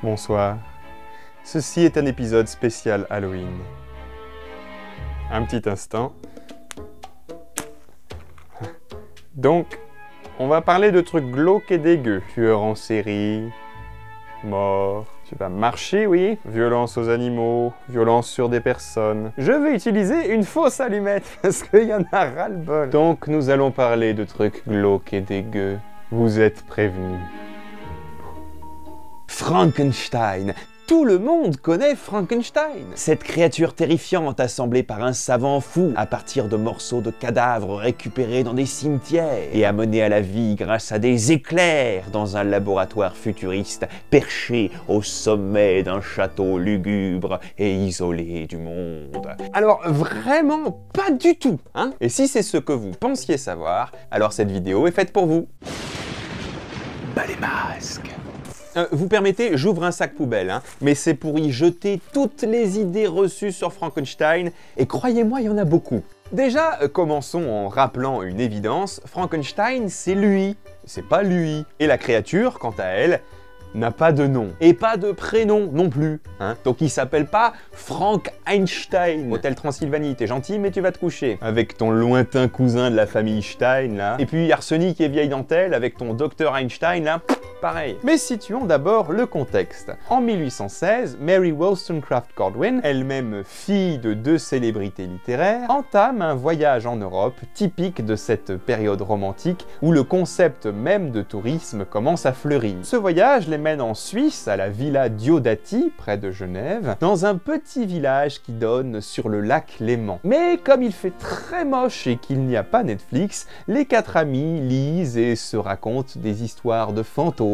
Bonsoir. Ceci est un épisode spécial Halloween. Un petit instant. Donc, on va parler de trucs glauques et dégueux. Tueurs en série, mort, tu vas marcher, oui, violence aux animaux, violence sur des personnes. Je vais utiliser une fausse allumette parce qu'il y en a ras-le-bol. Donc, nous allons parler de trucs glauques et dégueux. Vous êtes prévenus. Frankenstein. Tout le monde connaît Frankenstein. Cette créature terrifiante assemblée par un savant fou à partir de morceaux de cadavres récupérés dans des cimetières et amenés à la vie grâce à des éclairs dans un laboratoire futuriste perché au sommet d'un château lugubre et isolé du monde. Alors vraiment pas du tout, hein? Et si c'est ce que vous pensiez savoir, alors cette vidéo est faite pour vous. Bas les masques. Vous permettez, j'ouvre un sac poubelle, hein, mais c'est pour y jeter toutes les idées reçues sur Frankenstein, et croyez-moi, il y en a beaucoup. Déjà, commençons en rappelant une évidence, Frankenstein, c'est lui, c'est pas lui. Et la créature, quant à elle, n'a pas de nom, et pas de prénom non plus, hein. Donc il s'appelle pas Frank Einstein. Hôtel Transylvanie, t'es gentil, mais tu vas te coucher. Avec ton lointain cousin de la famille Stein, là. Et puis Arsenic et vieille dentelle, avec ton docteur Einstein, là. Pareil. Mais situons d'abord le contexte. En 1816, Mary Wollstonecraft Godwin, elle-même fille de deux célébrités littéraires, entame un voyage en Europe typique de cette période romantique où le concept même de tourisme commence à fleurir. Ce voyage les mène en Suisse, à la Villa Diodati, près de Genève, dans un petit village qui donne sur le lac Léman. Mais comme il fait très moche et qu'il n'y a pas Netflix, les quatre amis lisent et se racontent des histoires de fantômes,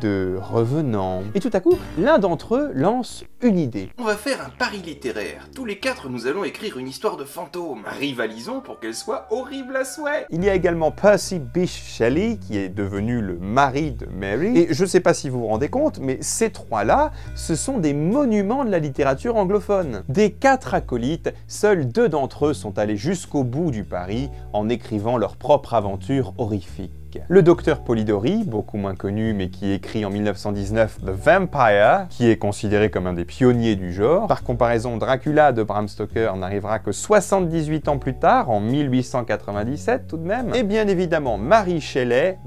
de revenants. Et tout à coup, l'un d'entre eux lance une idée. On va faire un pari littéraire. Tous les quatre, nous allons écrire une histoire de fantôme. Rivalisons pour qu'elle soit horrible à souhait. Il y a également Percy Bysshe Shelley, qui est devenu le mari de Mary. Et je ne sais pas si vous vous rendez compte, mais ces trois-là, ce sont des monuments de la littérature anglophone. Des quatre acolytes, seuls deux d'entre eux sont allés jusqu'au bout du pari en écrivant leur propre aventure horrifique. Le docteur Polidori, beaucoup moins connu mais qui écrit en 1919 The Vampire, qui est considéré comme un des pionniers du genre. Par comparaison, Dracula de Bram Stoker n'arrivera que 78 ans plus tard, en 1897 tout de même. Et bien évidemment Mary Shelley,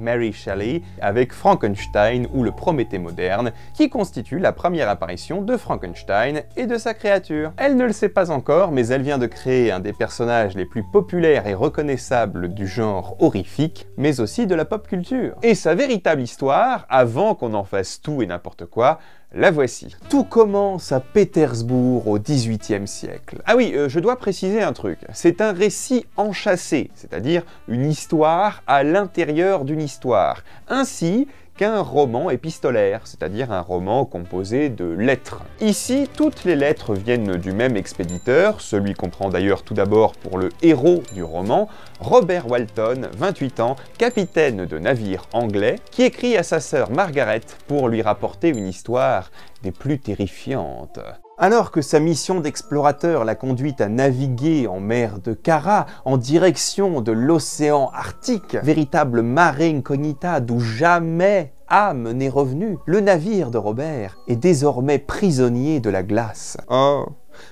avec Frankenstein ou le Prométhée moderne, qui constitue la première apparition de Frankenstein et de sa créature. Elle ne le sait pas encore, mais elle vient de créer un des personnages les plus populaires et reconnaissables du genre horrifique, mais aussi de la pop culture. Et sa véritable histoire, avant qu'on en fasse tout et n'importe quoi, la voici. Tout commence à Pétersbourg au XVIIIe siècle. Ah oui, je dois préciser un truc. C'est un récit enchâssé, c'est-à-dire une histoire à l'intérieur d'une histoire. Ainsi qu'un roman épistolaire, c'est-à-dire un roman composé de lettres. Ici, toutes les lettres viennent du même expéditeur, celui qu'on prend d'ailleurs tout d'abord pour le héros du roman, Robert Walton, 28 ans, capitaine de navire anglais, qui écrit à sa sœur Margaret pour lui rapporter une histoire des plus terrifiantes. Alors que sa mission d'explorateur l'a conduite à naviguer en mer de Kara en direction de l'océan Arctique, véritable mare incognita d'où jamais âme n'est revenue, le navire de Robert est désormais prisonnier de la glace. Oh,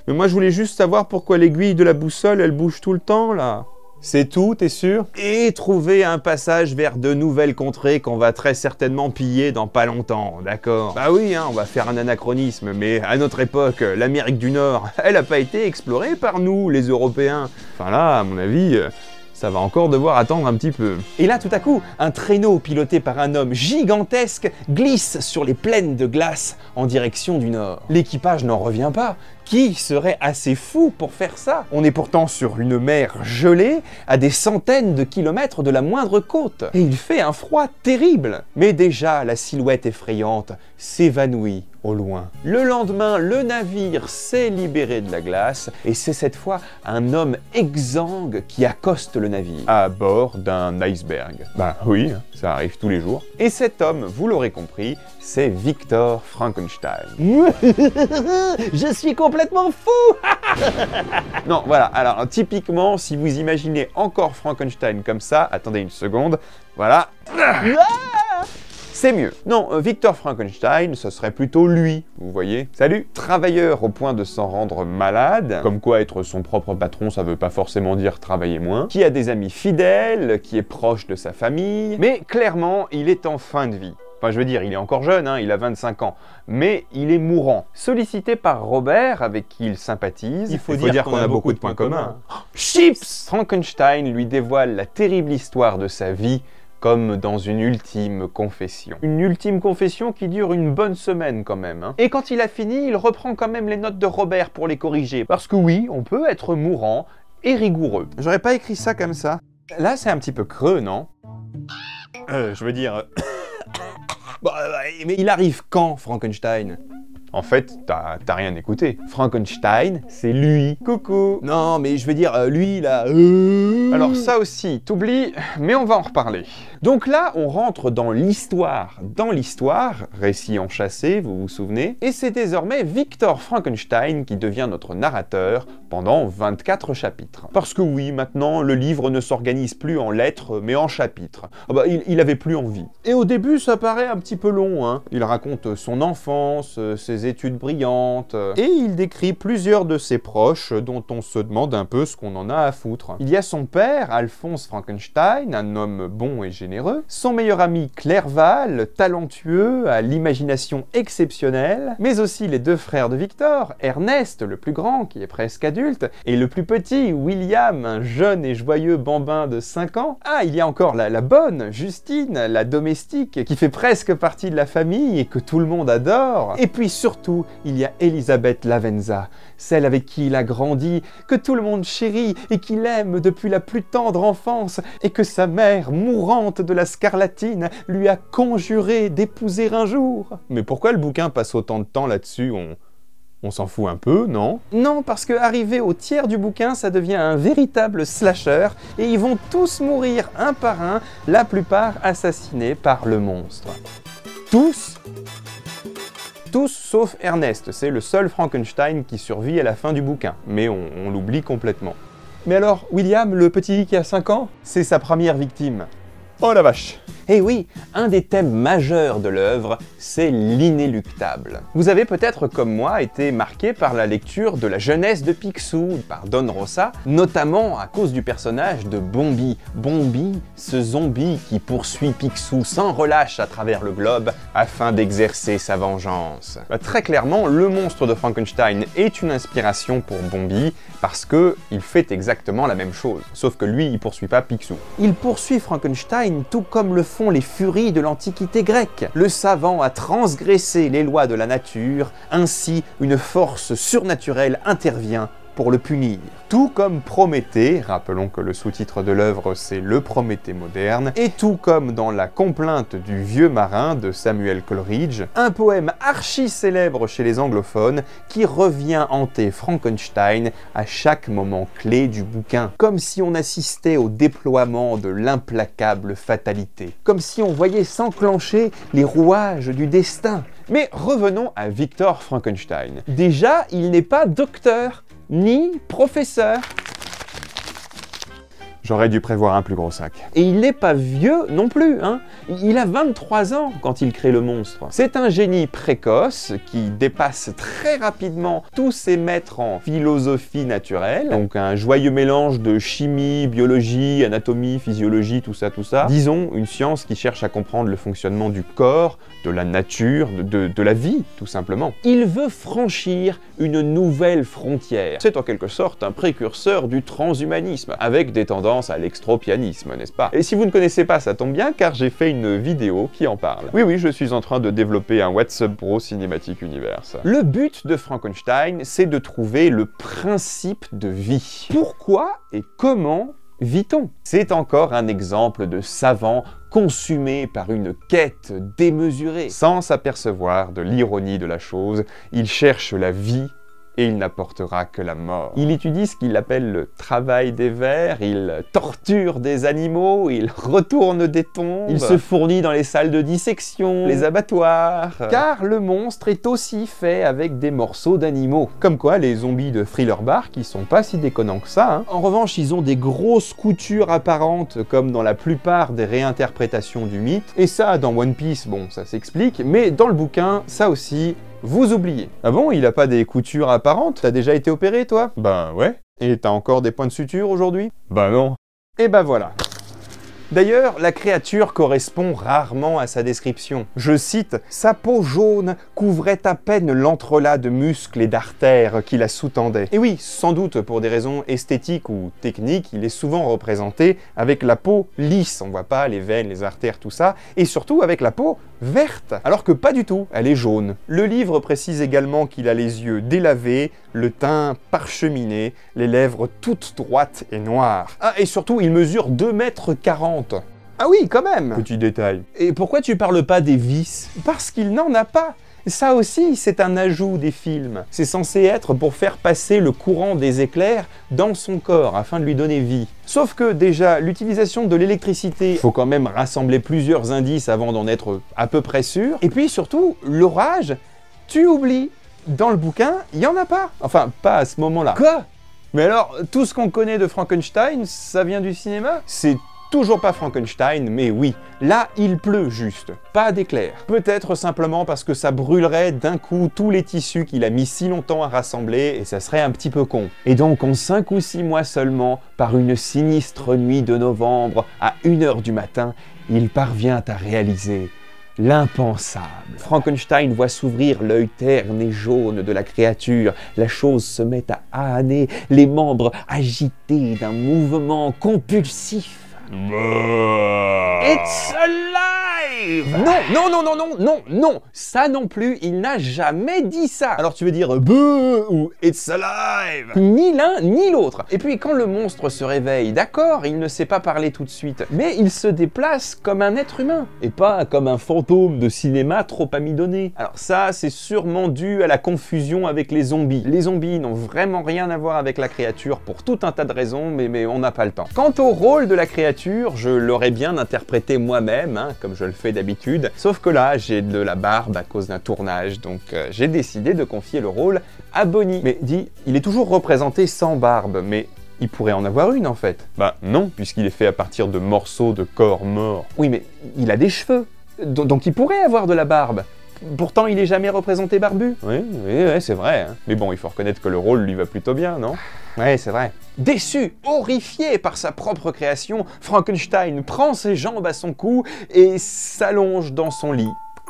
mais moi je voulais juste savoir pourquoi l'aiguille de la boussole elle bouge tout le temps là. C'est tout, t'es sûr? Et trouver un passage vers de nouvelles contrées qu'on va très certainement piller dans pas longtemps, d'accord? Bah oui, hein, on va faire un anachronisme, mais à notre époque, l'Amérique du Nord, elle a pas été explorée par nous, les Européens. Enfin là, à mon avis, ça va encore devoir attendre un petit peu. Et là, tout à coup, un traîneau piloté par un homme gigantesque glisse sur les plaines de glace en direction du nord. L'équipage n'en revient pas. Qui serait assez fou pour faire ça? On est pourtant sur une mer gelée, à des centaines de kilomètres de la moindre côte. Et il fait un froid terrible. Mais déjà, la silhouette effrayante s'évanouit au loin. Le lendemain, le navire s'est libéré de la glace, et c'est cette fois un homme exsangue qui accoste le navire, à bord d'un iceberg. Bah oui, ça arrive tous les jours. Et cet homme, vous l'aurez compris, c'est Victor Frankenstein. Je suis complètement fou. Non, voilà, alors typiquement, si vous imaginez encore Frankenstein comme ça, attendez une seconde, voilà. c'est mieux. Non, Victor Frankenstein, ce serait plutôt lui, vous voyez. Salut. Travailleur au point de s'en rendre malade, comme quoi être son propre patron, ça veut pas forcément dire travailler moins, qui a des amis fidèles, qui est proche de sa famille, mais clairement, il est en fin de vie. Enfin, je veux dire, il est encore jeune, hein, il a 25 ans, mais il est mourant. Sollicité par Robert, avec qui il sympathise, il faut dire qu'on a beaucoup de points communs. Chips! Frankenstein lui dévoile la terrible histoire de sa vie, comme dans une ultime confession. Une ultime confession qui dure une bonne semaine quand même. Hein. Et quand il a fini, il reprend quand même les notes de Robert pour les corriger. Parce que oui, on peut être mourant et rigoureux. J'aurais pas écrit ça comme ça. Là, c'est un petit peu creux, non? Je veux dire... Bon, mais il arrive quand, Frankenstein? En fait, t'as rien écouté. Frankenstein, c'est lui. Coucou. Non, mais je veux dire, lui, là... Alors ça aussi, t'oublies, mais on va en reparler. Donc là, on rentre dans l'histoire. Dans l'histoire, récit enchâssé, vous vous souvenez, et c'est désormais Victor Frankenstein qui devient notre narrateur pendant 24 chapitres. Parce que oui, maintenant, le livre ne s'organise plus en lettres, mais en chapitres. Ah bah, il avait plus envie. Et au début, ça paraît un petit peu long, hein. Il raconte son enfance, ses études brillantes, et il décrit plusieurs de ses proches dont on se demande un peu ce qu'on en a à foutre. Il y a son père, Alphonse Frankenstein, un homme bon et généreux, son meilleur ami Clerval, talentueux, à l'imagination exceptionnelle, mais aussi les deux frères de Victor, Ernest, le plus grand, qui est presque adulte, et le plus petit, William, un jeune et joyeux bambin de 5 ans. Ah, il y a encore la bonne, Justine, la domestique, qui fait presque partie de la famille et que tout le monde adore. Et puis surtout, il y a Elisabeth Lavenza, celle avec qui il a grandi, que tout le monde chérit et qu'il aime depuis la plus tendre enfance, et que sa mère, mourante de la scarlatine, lui a conjuré d'épouser un jour. Mais pourquoi le bouquin passe autant de temps là-dessus? On s'en fout un peu, non? Non, parce que arrivé au tiers du bouquin, ça devient un véritable slasher, et ils vont tous mourir un par un, la plupart assassinés par le monstre. Tous sauf Ernest, c'est le seul Frankenstein qui survit à la fin du bouquin, mais on l'oublie complètement. Mais alors, William, le petit qui a 5 ans, c'est sa première victime. Oh la vache! Eh oui, un des thèmes majeurs de l'œuvre, c'est l'inéluctable. Vous avez peut-être, comme moi, été marqué par la lecture de la jeunesse de Picsou, par Don Rosa, notamment à cause du personnage de Bombi. Bombi, ce zombie qui poursuit Picsou sans relâche à travers le globe afin d'exercer sa vengeance. Très clairement, le monstre de Frankenstein est une inspiration pour Bombi, parce que il fait exactement la même chose. Sauf que lui, il poursuit pas Picsou. Il poursuit Frankenstein tout comme le font les furies de l'Antiquité grecque. Le savant a transgressé les lois de la nature, ainsi une force surnaturelle intervient pour le punir. Tout comme Prométhée, rappelons que le sous-titre de l'œuvre c'est le Prométhée moderne, et tout comme dans La complainte du vieux marin de Samuel Coleridge, un poème archi-célèbre chez les anglophones qui revient hanter Frankenstein à chaque moment clé du bouquin, comme si on assistait au déploiement de l'implacable fatalité, comme si on voyait s'enclencher les rouages du destin. Mais revenons à Victor Frankenstein. Déjà, il n'est pas docteur, ni professeur. J'aurais dû prévoir un plus gros sac. Et il n'est pas vieux non plus, hein. Il a 23 ans quand il crée le monstre. C'est un génie précoce qui dépasse très rapidement tous ses maîtres en philosophie naturelle. Donc un joyeux mélange de chimie, biologie, anatomie, physiologie, tout ça. Disons, une science qui cherche à comprendre le fonctionnement du corps, de la nature, de la vie, tout simplement. Il veut franchir une nouvelle frontière. C'est en quelque sorte un précurseur du transhumanisme, avec des tendances à l'extropianisme, n'est-ce pas? Et si vous ne connaissez pas, ça tombe bien, car j'ai fait une vidéo qui en parle. Oui, je suis en train de développer un WhatsApp Pro Cinematic Universe. Le but de Frankenstein, c'est de trouver le principe de vie. Pourquoi et comment vit-on? C'est encore un exemple de savant consumé par une quête démesurée. Sans s'apercevoir de l'ironie de la chose, il cherche la vie et il n'apportera que la mort. Il étudie ce qu'il appelle le travail des vers, il torture des animaux, il retourne des tombes, il se fournit dans les salles de dissection, les abattoirs, car le monstre est aussi fait avec des morceaux d'animaux. Comme quoi, les zombies de Thriller Bark, ils sont pas si déconnants que ça, hein. En revanche, ils ont des grosses coutures apparentes, comme dans la plupart des réinterprétations du mythe, et ça, dans One Piece, bon, ça s'explique, mais dans le bouquin, ça aussi, vous oubliez. Ah bon, il a pas des coutures apparentes? T'as déjà été opéré, toi? Ben ouais. Et t'as encore des points de suture aujourd'hui? Ben non. Et ben voilà. D'ailleurs, la créature correspond rarement à sa description. Je cite « Sa peau jaune couvrait à peine l'entrelac de muscles et d'artères qui la sous-tendaient. » Et oui, sans doute pour des raisons esthétiques ou techniques, il est souvent représenté avec la peau lisse, on voit pas les veines, les artères, tout ça, et surtout avec la peau verte, alors que pas du tout, elle est jaune. Le livre précise également qu'il a les yeux délavés, le teint parcheminé, les lèvres toutes droites et noires. Ah, et surtout, il mesure 2,40 m. Ah oui, quand même! Petit détail. Et pourquoi tu parles pas des vis? Parce qu'il n'en a pas! Ça aussi, c'est un ajout des films. C'est censé être pour faire passer le courant des éclairs dans son corps, afin de lui donner vie. Sauf que déjà, l'utilisation de l'électricité, faut quand même rassembler plusieurs indices avant d'en être à peu près sûr. Et puis surtout, l'orage, tu oublies. Dans le bouquin, il n'y en a pas. Enfin, pas à ce moment-là. Quoi? Mais alors, tout ce qu'on connaît de Frankenstein, ça vient du cinéma? C'est toujours pas Frankenstein, mais oui, là il pleut juste, pas d'éclairs. Peut-être simplement parce que ça brûlerait d'un coup tous les tissus qu'il a mis si longtemps à rassembler et ça serait un petit peu con. Et donc en 5 ou 6 mois seulement, par une sinistre nuit de novembre, à 1 h du matin, il parvient à réaliser l'impensable. Frankenstein voit s'ouvrir l'œil terne et jaune de la créature, la chose se met à âner, les membres agités d'un mouvement compulsif. It's alive! Non, ça non plus, il n'a jamais dit ça. Alors tu veux dire beuh ou it's alive? Ni l'un ni l'autre. Et puis quand le monstre se réveille, d'accord, il ne sait pas parler tout de suite, mais il se déplace comme un être humain, et pas comme un fantôme de cinéma trop amidonné. Alors ça, c'est sûrement dû à la confusion avec les zombies. Les zombies n'ont vraiment rien à voir avec la créature pour tout un tas de raisons, mais on n'a pas le temps. Quant au rôle de la créature, je l'aurais bien interprété moi-même, hein, comme je le fais d'habitude, sauf que là, j'ai de la barbe à cause d'un tournage, donc j'ai décidé de confier le rôle à Bonnie. Mais dis, il est toujours représenté sans barbe, mais il pourrait en avoir une en fait. Bah non, puisqu'il est fait à partir de morceaux de corps morts. Oui, mais il a des cheveux, donc il pourrait avoir de la barbe. Pourtant, il est jamais représenté barbu. Oui, c'est vrai. Hein. Mais bon, il faut reconnaître que le rôle lui va plutôt bien, non? Ouais, c'est vrai. Déçu, horrifié par sa propre création, Frankenstein prend ses jambes à son cou et s'allonge dans son lit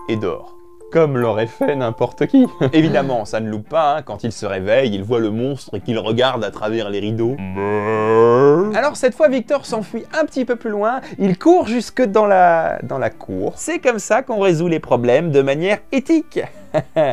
et dort. Comme l'aurait fait n'importe qui. Évidemment, ça ne loupe pas, hein. Quand il se réveille, il voit le monstre et qu'il regarde à travers les rideaux. Alors cette fois, Victor s'enfuit un petit peu plus loin, il court jusque dans la cour. C'est comme ça qu'on résout les problèmes de manière éthique.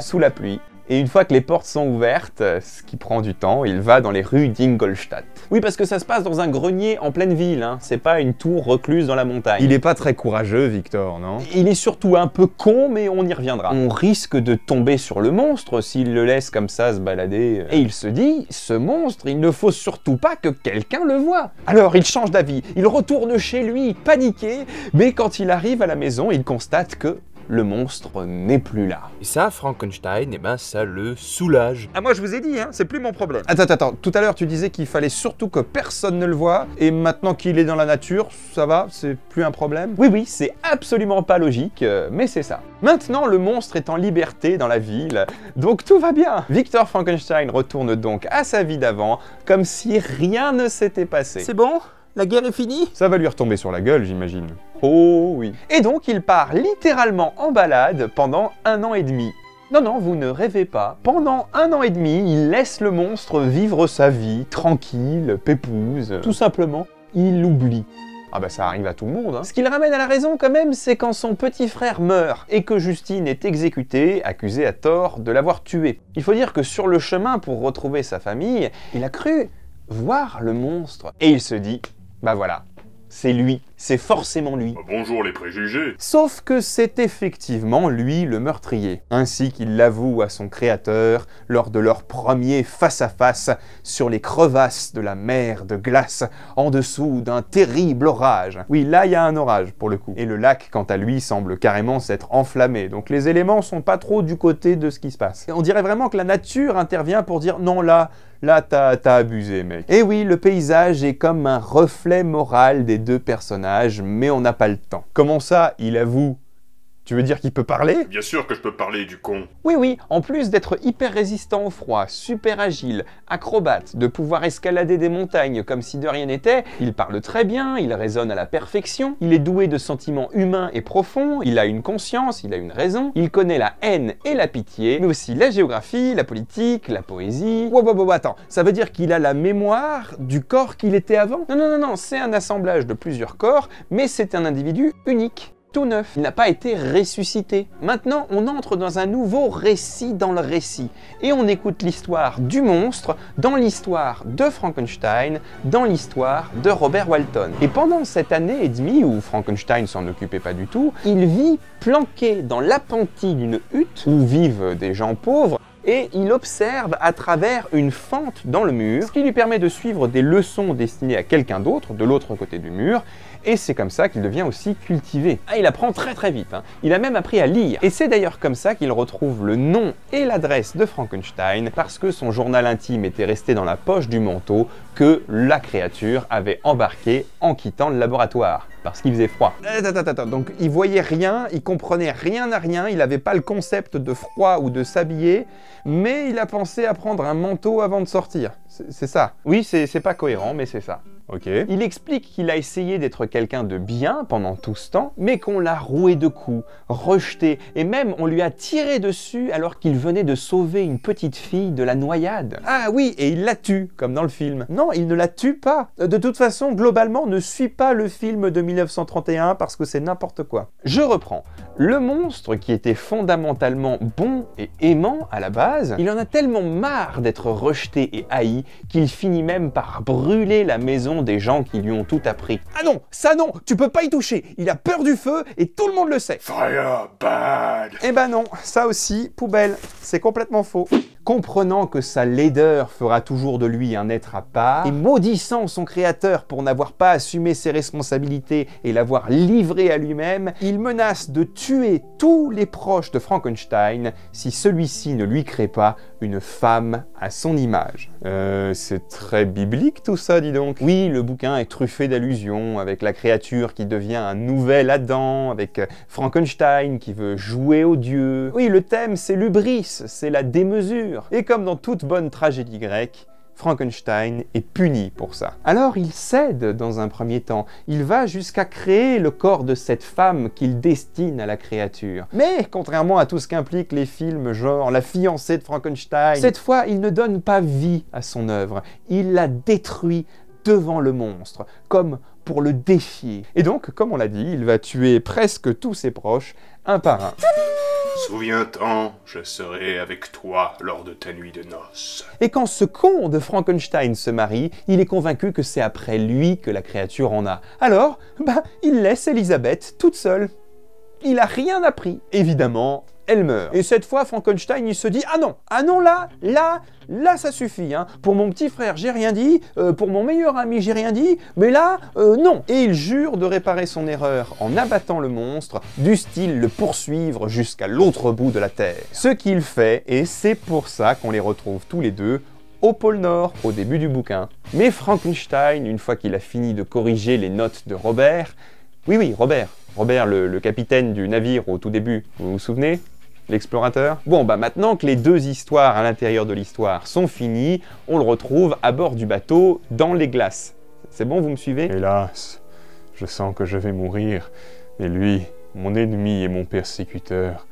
Sous la pluie. Et une fois que les portes sont ouvertes, ce qui prend du temps, il va dans les rues d'Ingolstadt. Oui, parce que ça se passe dans un grenier en pleine ville, hein. C'est pas une tour recluse dans la montagne. Il est pas très courageux, Victor, non? Il est surtout un peu con, mais on y reviendra. On risque de tomber sur le monstre s'il le laisse comme ça se balader. Et il se dit, ce monstre, il ne faut surtout pas que quelqu'un le voie. Alors il change d'avis, il retourne chez lui, paniqué, mais quand il arrive à la maison, il constate que le monstre n'est plus là. Et ça, Frankenstein, eh ben ça le soulage. Ah moi je vous ai dit, hein, c'est plus mon problème. Attends, tout à l'heure tu disais qu'il fallait surtout que personne ne le voie, et maintenant qu'il est dans la nature, ça va, c'est plus un problème? Oui, c'est absolument pas logique, mais c'est ça. Maintenant le monstre est en liberté dans la ville, donc tout va bien. Victor Frankenstein retourne donc à sa vie d'avant, comme si rien ne s'était passé. C'est bon? La guerre est finie? Ça va lui retomber sur la gueule, j'imagine. Oh oui. Et donc il part littéralement en balade pendant 1 an et demi. Non, vous ne rêvez pas. Pendant 1 an et demi, il laisse le monstre vivre sa vie, tranquille, pépouze. Tout simplement, il l'oublie. Ah bah ça arrive à tout le monde, hein. Ce qui le ramène à la raison quand même, c'est quand son petit frère meurt et que Justine est exécutée, accusée à tort de l'avoir tué. Il faut dire que sur le chemin pour retrouver sa famille, il a cru voir le monstre. Et il se dit, bah voilà, c'est lui. c'est forcément lui. Bonjour les préjugés. Sauf que c'est effectivement lui le meurtrier, ainsi qu'il l'avoue à son créateur lors de leur premier face-à-face sur les crevasses de la mer de glace, en dessous d'un terrible orage. Oui, là il y a un orage pour le coup. Et le lac, quant à lui, semble carrément s'être enflammé, donc les éléments sont pas trop du côté de ce qui se passe. Et on dirait vraiment que la nature intervient pour dire non là t'as abusé mec. Et oui, le paysage est comme un reflet moral des deux personnages, mais on n'a pas le temps. Comment ça, il avoue? Tu veux dire qu'il peut parler? Bien sûr que je peux parler du con. Oui, en plus d'être hyper résistant au froid, super agile, acrobate, de pouvoir escalader des montagnes comme si de rien n'était, il parle très bien, il raisonne à la perfection, il est doué de sentiments humains et profonds, il a une conscience, il a une raison, il connaît la haine et la pitié, mais aussi la géographie, la politique, la poésie... Attends, ça veut dire qu'il a la mémoire du corps qu'il était avant? Non, c'est un assemblage de plusieurs corps, mais c'est un individu unique. Tout neuf, il n'a pas été ressuscité. Maintenant, on entre dans un nouveau récit dans le récit, et on écoute l'histoire du monstre dans l'histoire de Frankenstein, dans l'histoire de Robert Walton. Et pendant cette année et demie où Frankenstein s'en occupait pas du tout, il vit planqué dans l'appentis d'une hutte où vivent des gens pauvres, et il observe à travers une fente dans le mur, ce qui lui permet de suivre des leçons destinées à quelqu'un d'autre, de l'autre côté du mur, et c'est comme ça qu'il devient aussi cultivé. Ah, il apprend très vite, hein. Il a même appris à lire. Et c'est d'ailleurs comme ça qu'il retrouve le nom et l'adresse de Frankenstein, parce que son journal intime était resté dans la poche du manteau que la créature avait embarqué en quittant le laboratoire, parce qu'il faisait froid. Donc il voyait rien, il comprenait rien à rien, il n'avait pas le concept de froid ou de s'habiller, mais il a pensé à prendre un manteau avant de sortir. C'est ça. Oui, c'est pas cohérent, mais c'est ça. Ok. Il explique qu'il a essayé d'être quelqu'un de bien pendant tout ce temps, mais qu'on l'a roué de coups, rejeté, et même on lui a tiré dessus alors qu'il venait de sauver une petite fille de la noyade. Ah oui, et il la tue, comme dans le film. Non, il ne la tue pas. De toute façon, globalement, ne suit pas le film de 1931 parce que c'est n'importe quoi. Je reprends. Le monstre, qui était fondamentalement bon et aimant à la base, il en a tellement marre d'être rejeté et haï qu'il finit même par brûler la maison des gens qui lui ont tout appris. Ah non, ça non, tu peux pas y toucher, il a peur du feu et tout le monde le sait. Fire bad. Eh ben non, ça aussi, poubelle, c'est complètement faux. Comprenant que sa laideur fera toujours de lui un être à part, et maudissant son créateur pour n'avoir pas assumé ses responsabilités et l'avoir livré à lui-même, il menace de tuer tous les proches de Frankenstein si celui-ci ne lui crée pas une femme à son image. C'est très biblique tout ça, dis donc. Oui, le bouquin est truffé d'allusions, avec la créature qui devient un nouvel Adam, avec Frankenstein qui veut jouer aux dieux. Oui, le thème c'est l'hubris, c'est la démesure. Et comme dans toute bonne tragédie grecque, Frankenstein est puni pour ça. Alors il cède dans un premier temps, il va jusqu'à créer le corps de cette femme qu'il destine à la créature. Mais contrairement à tout ce qu'impliquent les films genre La fiancée de Frankenstein, cette fois il ne donne pas vie à son œuvre, il la détruit devant le monstre, comme pour le défier. Et donc, comme on l'a dit, il va tuer presque tous ses proches, un par un. Souviens-t'en, je serai avec toi lors de ta nuit de noces. Et quand ce con de Frankenstein se marie, il est convaincu que c'est après lui que la créature en a. Alors, il laisse Elisabeth toute seule. Il a rien appris. Évidemment, elle meurt. Et cette fois, Frankenstein, il se dit « Ah non, là, ça suffit. Hein. Pour mon petit frère, j'ai rien dit. Pour mon meilleur ami, j'ai rien dit. Mais là, non. » Et il jure de réparer son erreur en abattant le monstre, du style le poursuivre jusqu'à l'autre bout de la Terre. Ce qu'il fait, et c'est pour ça qu'on les retrouve tous les deux, au pôle Nord, au début du bouquin. Mais Frankenstein, une fois qu'il a fini de corriger les notes de Robert... Oui, Robert, le capitaine du navire au tout début, vous vous souvenez ? L'explorateur. Bon, maintenant que les deux histoires à l'intérieur de l'histoire sont finies, on le retrouve à bord du bateau, dans les glaces. C'est bon, vous me suivez? Hélas, je sens que je vais mourir, et lui, mon ennemi et mon persécuteur,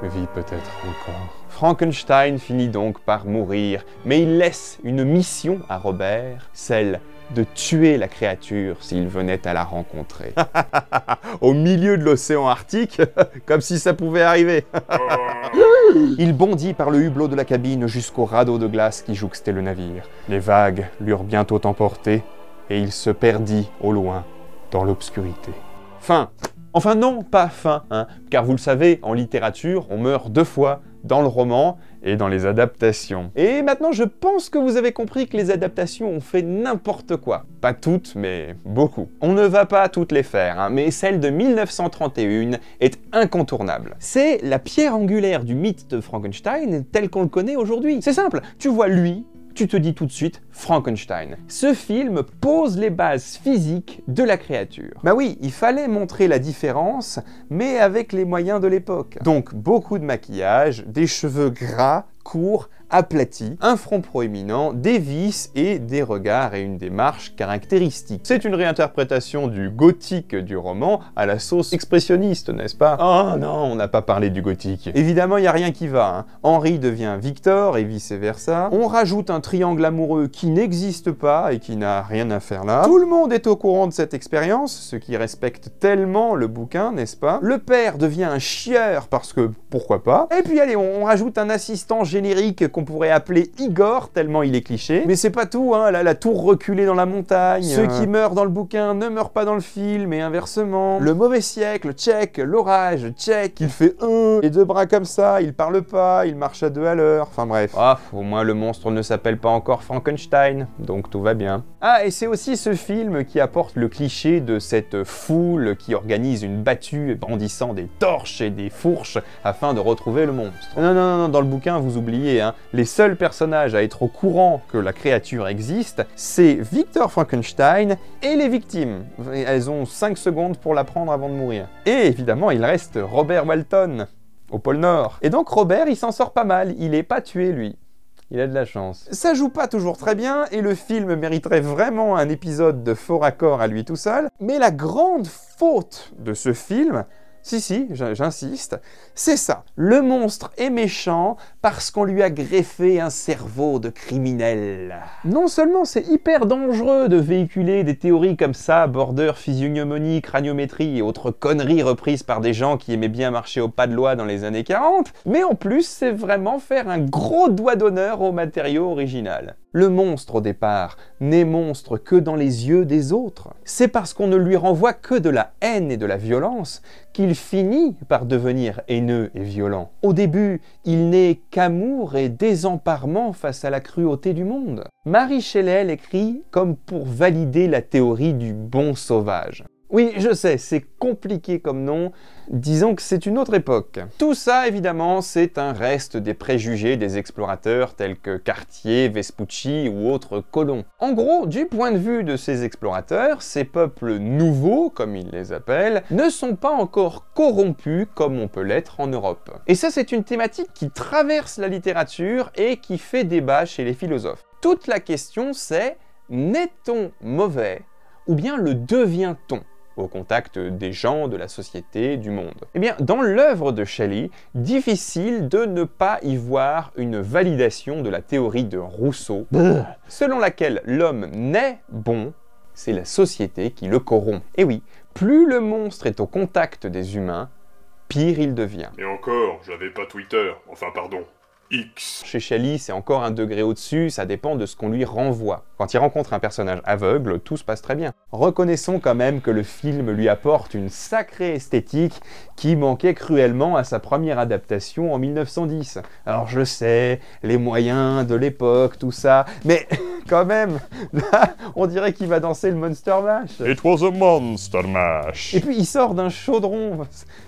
vit peut-être encore. Frankenstein finit donc par mourir, mais il laisse une mission à Robert, celle de tuer la créature s'il venait à la rencontrer. Au milieu de l'océan Arctique, comme si ça pouvait arriver. Il bondit par le hublot de la cabine jusqu'au radeau de glace qui jouxtait le navire. Les vagues l'eurent bientôt emporté, et il se perdit au loin dans l'obscurité. Fin. Enfin non, pas fin, hein, car vous le savez, en littérature, on meurt 2 fois, dans le roman et dans les adaptations. Et maintenant, je pense que vous avez compris que les adaptations ont fait n'importe quoi. Pas toutes, mais beaucoup. On ne va pas toutes les faire, hein, mais celle de 1931 est incontournable. C'est la pierre angulaire du mythe de Frankenstein tel qu'on le connaît aujourd'hui. C'est simple, tu vois lui, tu te dis tout de suite Frankenstein. Ce film pose les bases physiques de la créature. Bah oui, il fallait montrer la différence, mais avec les moyens de l'époque. Donc beaucoup de maquillage, des cheveux gras, courts, aplati, un front proéminent, des vis et des regards et une démarche caractéristique. C'est une réinterprétation du gothique du roman à la sauce expressionniste, n'est-ce pas? Oh non, on n'a pas parlé du gothique. Évidemment, il n'y a rien qui va, hein. Henri devient Victor et vice-versa. On rajoute un triangle amoureux qui n'existe pas et qui n'a rien à faire là. Tout le monde est au courant de cette expérience, ce qui respecte tellement le bouquin, n'est-ce pas? Le père devient un chieur parce que pourquoi pas? Et puis allez, on rajoute un assistant générique qu'on pourrait appeler Igor, tellement il est cliché. Mais c'est pas tout, hein, la tour reculée dans la montagne. Ceux qui meurent dans le bouquin ne meurent pas dans le film, et inversement. Le mauvais siècle, check. L'orage, check. Il fait les 2 bras comme ça, il parle pas, il marche à 2 à l'heure. Enfin bref. Ah, au moins le monstre ne s'appelle pas encore Frankenstein, donc tout va bien. Ah, et c'est aussi ce film qui apporte le cliché de cette foule qui organise une battue brandissant des torches et des fourches afin de retrouver le monstre. Non, dans le bouquin, vous oubliez, hein. Les seuls personnages à être au courant que la créature existe, c'est Victor Frankenstein et les victimes. Elles ont 5 secondes pour l'apprendre avant de mourir. Et évidemment, il reste Robert Walton, au pôle Nord. Et donc Robert, il s'en sort pas mal, il est pas tué lui. Il a de la chance. Ça joue pas toujours très bien, et le film mériterait vraiment un épisode de faux raccord à lui tout seul, mais la grande faute de ce film, si, j'insiste, c'est ça. Le monstre est méchant parce qu'on lui a greffé un cerveau de criminel. Non seulement c'est hyper dangereux de véhiculer des théories comme ça, border, physiognomonie, craniométrie et autres conneries reprises par des gens qui aimaient bien marcher au pas de loi dans les années 40, mais en plus c'est vraiment faire un gros doigt d'honneur au matériau original. Le monstre, au départ, n'est monstre que dans les yeux des autres. C'est parce qu'on ne lui renvoie que de la haine et de la violence qu'il finit par devenir haineux et violent. Au début, il n'est qu'amour et désemparement face à la cruauté du monde. Mary Shelley l'écrit comme pour valider la théorie du bon sauvage. Oui, je sais, c'est compliqué comme nom, disons que c'est une autre époque. Tout ça, évidemment, c'est un reste des préjugés des explorateurs tels que Cartier, Vespucci ou autres colons. En gros, du point de vue de ces explorateurs, ces peuples nouveaux, comme ils les appellent, ne sont pas encore corrompus comme on peut l'être en Europe. Et ça, c'est une thématique qui traverse la littérature et qui fait débat chez les philosophes. Toute la question, c'est, n'est-on mauvais ou bien le devient-on au contact des gens, de la société, du monde? Eh bien, dans l'œuvre de Shelley, difficile de ne pas y voir une validation de la théorie de Rousseau, selon laquelle l'homme naît bon, c'est la société qui le corrompt. Et oui, plus le monstre est au contact des humains, pire il devient. Et encore, j'avais pas Twitter, enfin pardon. X. Chez Shelley, c'est encore un degré au-dessus, ça dépend de ce qu'on lui renvoie. Quand il rencontre un personnage aveugle, tout se passe très bien. Reconnaissons quand même que le film lui apporte une sacrée esthétique qui manquait cruellement à sa première adaptation en 1910. Alors je sais, les moyens de l'époque, tout ça, mais quand même, là, on dirait qu'il va danser le Monster Mash. It was a Monster Mash. Et puis il sort d'un chaudron,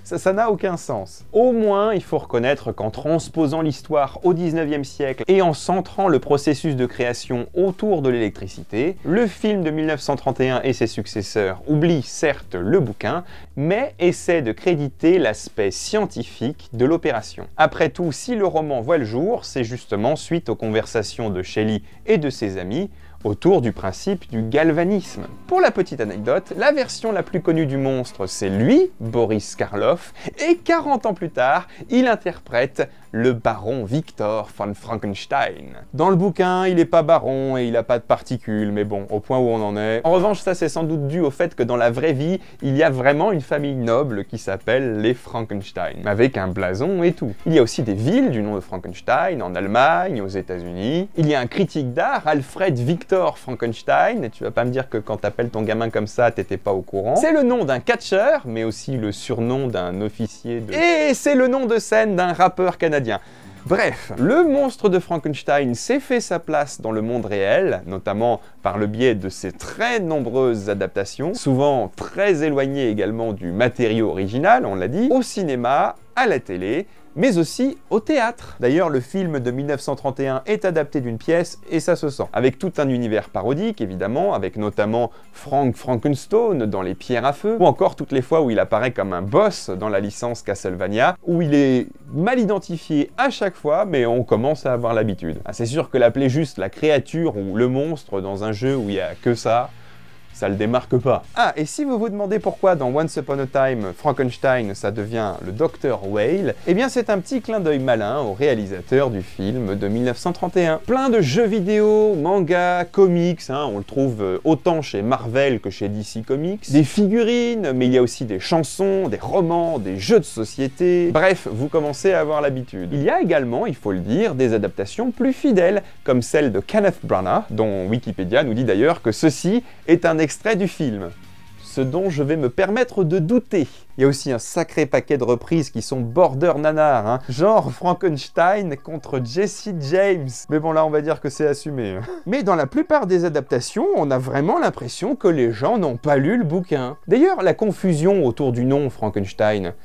ça n'a aucun sens. Au moins, il faut reconnaître qu'en transposant l'histoire au 19e siècle et en centrant le processus de création autour de l'électricité, le film de 1931 et ses successeurs oublient certes le bouquin, mais essaient de créditer l'aspect scientifique de l'opération. Après tout, si le roman voit le jour, c'est justement suite aux conversations de Shelley et de ses amis autour du principe du galvanisme. Pour la petite anecdote, la version la plus connue du monstre, c'est lui, Boris Karloff, et 40 ans plus tard, il interprète le baron Victor von Frankenstein. Dans le bouquin, il est pas baron et il a pas de particules, mais bon, au point où on en est. En revanche, ça c'est sans doute dû au fait que dans la vraie vie, il y a vraiment une famille noble qui s'appelle les Frankenstein, avec un blason et tout. Il y a aussi des villes du nom de Frankenstein, en Allemagne, aux États-Unis. Il y a un critique d'art, Alfred Victor Frankenstein, et tu vas pas me dire que quand t'appelles ton gamin comme ça, t'étais pas au courant. C'est le nom d'un catcheur, mais aussi le surnom d'un officier de... Et c'est le nom de scène d'un rappeur canadien. Bref, le monstre de Frankenstein s'est fait sa place dans le monde réel, notamment par le biais de ses très nombreuses adaptations, souvent très éloignées également du matériau original, on l'a dit, au cinéma, à la télé, mais aussi au théâtre. D'ailleurs, le film de 1931 est adapté d'une pièce, et ça se sent. Avec tout un univers parodique, évidemment, avec notamment Frank Frankenstone dans Les Pierres à Feu, ou encore toutes les fois où il apparaît comme un boss dans la licence Castlevania, où il est mal identifié à chaque fois, mais on commence à avoir l'habitude. Ah, c'est sûr que l'appeler juste la créature ou le monstre dans un jeu où il n'y a que ça le démarque pas. Ah, et si vous vous demandez pourquoi dans Once Upon a Time, Frankenstein, ça devient le Dr. Whale, eh bien c'est un petit clin d'œil malin au réalisateur du film de 1931. Plein de jeux vidéo, mangas, comics, on le trouve autant chez Marvel que chez DC Comics, des figurines, mais il y a aussi des chansons, des romans, des jeux de société, bref, vous commencez à avoir l'habitude. Il y a également, il faut le dire, des adaptations plus fidèles, comme celle de Kenneth Branagh, dont Wikipédia nous dit d'ailleurs que ceci est un extrait du film. Ce dont je vais me permettre de douter. Il y a aussi un sacré paquet de reprises qui sont border nanar, genre Frankenstein contre Jesse James. Mais bon là on va dire que c'est assumé. Mais dans la plupart des adaptations, on a vraiment l'impression que les gens n'ont pas lu le bouquin. D'ailleurs, la confusion autour du nom Frankenstein,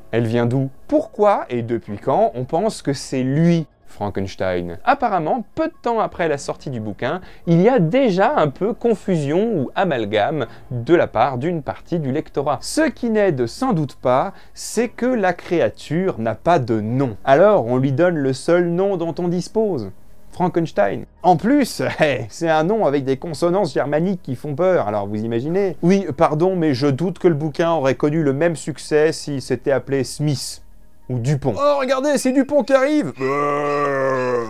elle vient d'où? Pourquoi et depuis quand on pense que c'est lui Frankenstein? Apparemment, peu de temps après la sortie du bouquin, il y a déjà un peu confusion ou amalgame de la part d'une partie du lectorat. Ce qui n'aide sans doute pas, c'est que la créature n'a pas de nom. Alors on lui donne le seul nom dont on dispose. Frankenstein. En plus, c'est un nom avec des consonances germaniques qui font peur, alors vous imaginez? Oui, pardon, mais je doute que le bouquin aurait connu le même succès s'il s'était appelé Smith. Ou Dupont. Oh, regardez, c'est Dupont qui arrive!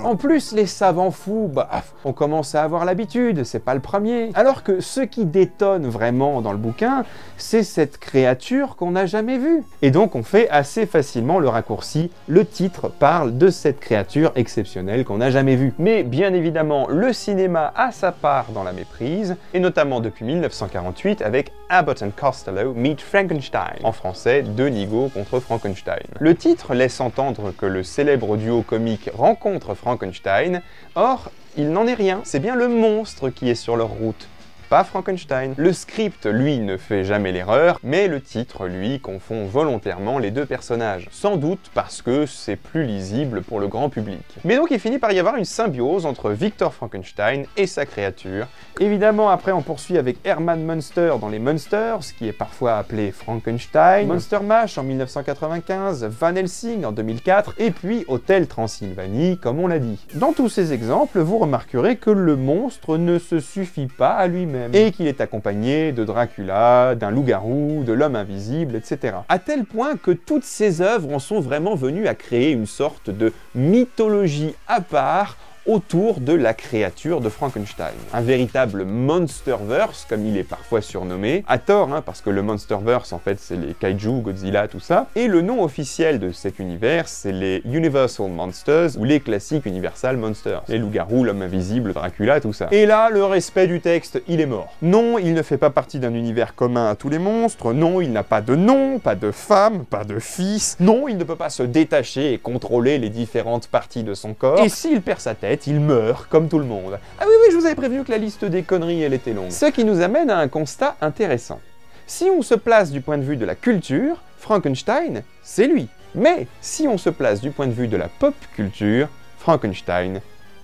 En plus, les savants fous, on commence à avoir l'habitude, c'est pas le premier. Alors que ce qui détonne vraiment dans le bouquin, c'est cette créature qu'on n'a jamais vue. Et donc on fait assez facilement le raccourci, le titre parle de cette créature exceptionnelle qu'on n'a jamais vue. Mais bien évidemment, le cinéma a sa part dans la méprise, et notamment depuis 1948 avec Abbott and Costello Meet Frankenstein. En français, Deux nigauds contre Frankenstein. Le titre laisse entendre que le célèbre duo comique rencontre Frankenstein, or il n'en est rien, c'est bien le monstre qui est sur leur route, pas Frankenstein. Le script, lui, ne fait jamais l'erreur, mais le titre, lui, confond volontairement les deux personnages. Sans doute parce que c'est plus lisible pour le grand public. Mais donc il finit par y avoir une symbiose entre Victor Frankenstein et sa créature. Évidemment, après on poursuit avec Herman Munster dans les Munsters, qui est parfois appelé Frankenstein, Monster Mash en 1995, Van Helsing en 2004, et puis Hôtel Transylvanie, comme on l'a dit. Dans tous ces exemples, vous remarquerez que le monstre ne se suffit pas à lui-même, et qu'il est accompagné de Dracula, d'un loup-garou, de l'homme invisible, etc. À tel point que toutes ces œuvres en sont vraiment venues à créer une sorte de mythologie à part autour de la créature de Frankenstein. Un véritable Monsterverse, comme il est parfois surnommé, à tort, parce que le Monsterverse, en fait, c'est les kaiju, Godzilla, tout ça, et le nom officiel de cet univers, c'est les Universal Monsters, ou les classiques Universal Monsters. Les loups-garous, l'homme invisible, Dracula, tout ça. Et là, le respect du texte, il est mort. Non, il ne fait pas partie d'un univers commun à tous les monstres, non, il n'a pas de nom, pas de femme, pas de fils, non, il ne peut pas se détacher et contrôler les différentes parties de son corps, et s'il perd sa tête, il meurt, comme tout le monde. Ah oui, je vous avais prévenu que la liste des conneries, elle était longue. Ce qui nous amène à un constat intéressant. Si on se place du point de vue de la culture, Frankenstein, c'est lui. Mais si on se place du point de vue de la pop culture, Frankenstein,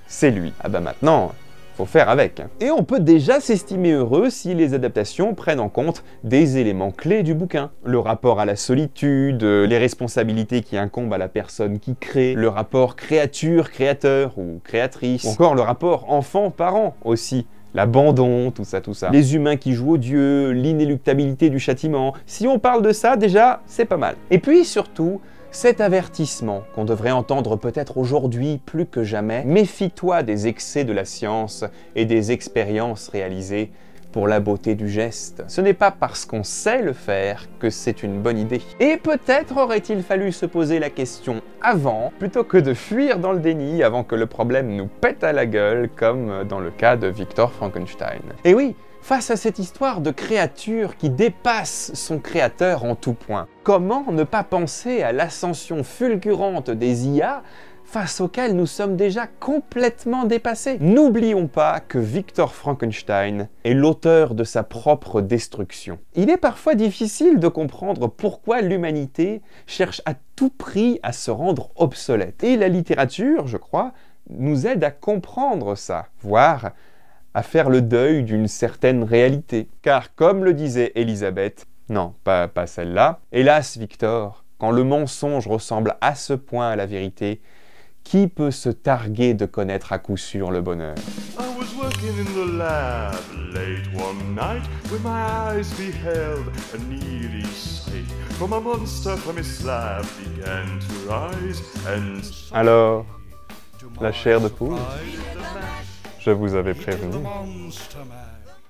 c'est lui. Ah bah maintenant, faut faire avec. Et on peut déjà s'estimer heureux si les adaptations prennent en compte des éléments clés du bouquin. Le rapport à la solitude, les responsabilités qui incombent à la personne qui crée, le rapport créature-créateur ou créatrice, ou encore le rapport enfant-parent aussi. L'abandon, tout ça. Les humains qui jouent aux dieux, l'inéluctabilité du châtiment. Si on parle de ça, déjà, c'est pas mal. Et puis surtout, Cet avertissement, qu'on devrait entendre peut-être aujourd'hui plus que jamais, méfie-toi des excès de la science et des expériences réalisées pour la beauté du geste. Ce n'est pas parce qu'on sait le faire que c'est une bonne idée. Et peut-être aurait-il fallu se poser la question avant, plutôt que de fuir dans le déni avant que le problème nous pète à la gueule, comme dans le cas de Victor Frankenstein. Et oui, face à cette histoire de créature qui dépasse son créateur en tout point, comment ne pas penser à l'ascension fulgurante des IA face auxquelles nous sommes déjà complètement dépassés? N'oublions pas que Victor Frankenstein est l'auteur de sa propre destruction. Il est parfois difficile de comprendre pourquoi l'humanité cherche à tout prix à se rendre obsolète. Et la littérature, je crois, nous aide à comprendre ça, voire à faire le deuil d'une certaine réalité. Car comme le disait Elisabeth, non, pas celle-là, hélas Victor, quand le mensonge ressemble à ce point à la vérité, qui peut se targuer de connaître à coup sûr le bonheur? I was working in the lab late one night when my eyes beheld a needy sight. From a monster from his slab began to rise and... Alors, la chair de poule? Je vous avais prévenu. Monster Mash.